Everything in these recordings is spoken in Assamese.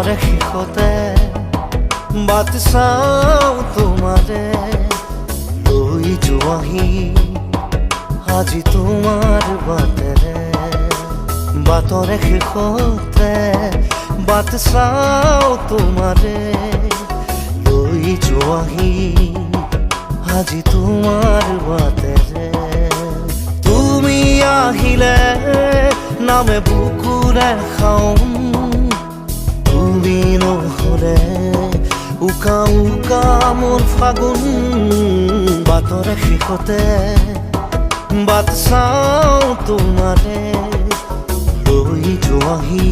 বাটৰে শেষতে বাট চাওঁ তোমাৰে লৈ যোৱাহি আজি তোমাৰ বাটেৰে বাটৰে শেষতে বাট চাওঁ তোমাৰে লৈ যোৱাহি আজি তোমাৰ বাটেৰে তুমি আহিলে নামে বুকুৰে খাওঁ তুমি নহ'লে উকা উকা মোৰ ফাগুন বাটৰে শেষতে বাট চাওঁ তোমাৰে লৈ যোৱাহি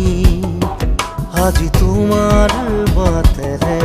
আজি তোমাৰ বাটেৰে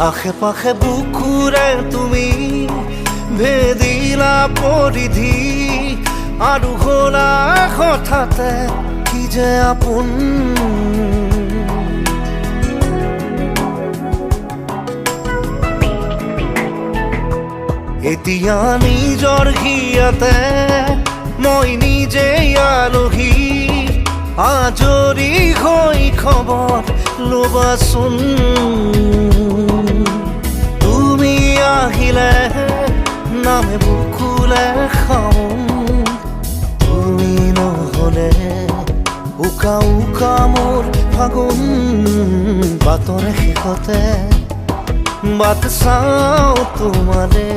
আশে পাশে বুকুৰে তুমি ভেদিলা পৰিধি আৰু হ'লা হঠাতে কি যে আপোন এতিয়া নিজৰ হিয়াতে মই নিজে আলহী আজৰি হৈ খবৰ ল'বাচোন তুমি আহিলে নামে বুকুলে খাওঁ তুমি নহ'লে উকা উকা মোৰ ফাগুন বাটৰে শেষতে বাট চাওঁ তোমাৰে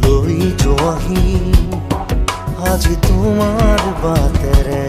লৈ যোৱাহি আজি তোমাৰ বাটেৰে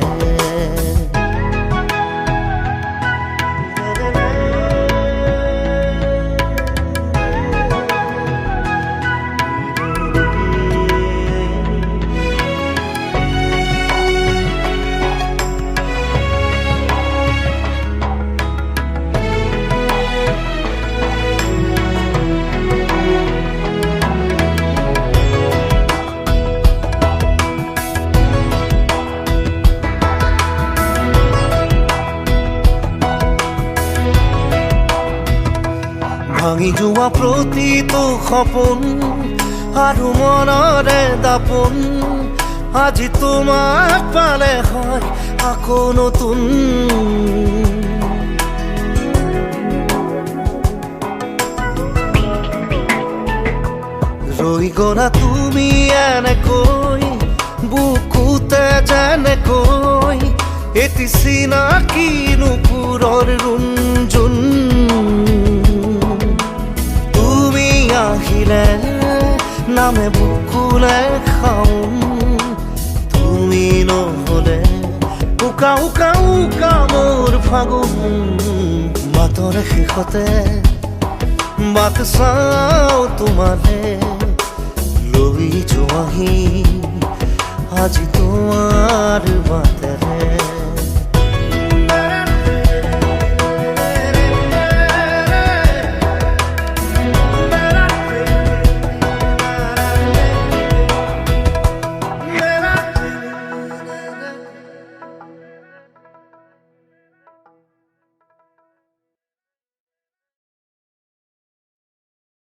ভাঙি যোৱা প্ৰতিটো সপোন আৰু মনৰে দাপোন আজি তোমাক পালে হয় আকৌ নতুন ৰৈ গ'লা তুমি এনেকৈ বুকুতে যেনেকৈ এটি চিনাকি নুপুৰৰ ৰুণজুন আহিলে নামে বুকুলে খাওঁ তুমি নহ'লে উকা উকা উকা মোৰ ফাগুন বাটৰে শেষতে বাট চাওঁ তোমাৰে লৈ যোৱাহি আজি তোমাৰ বাটেৰে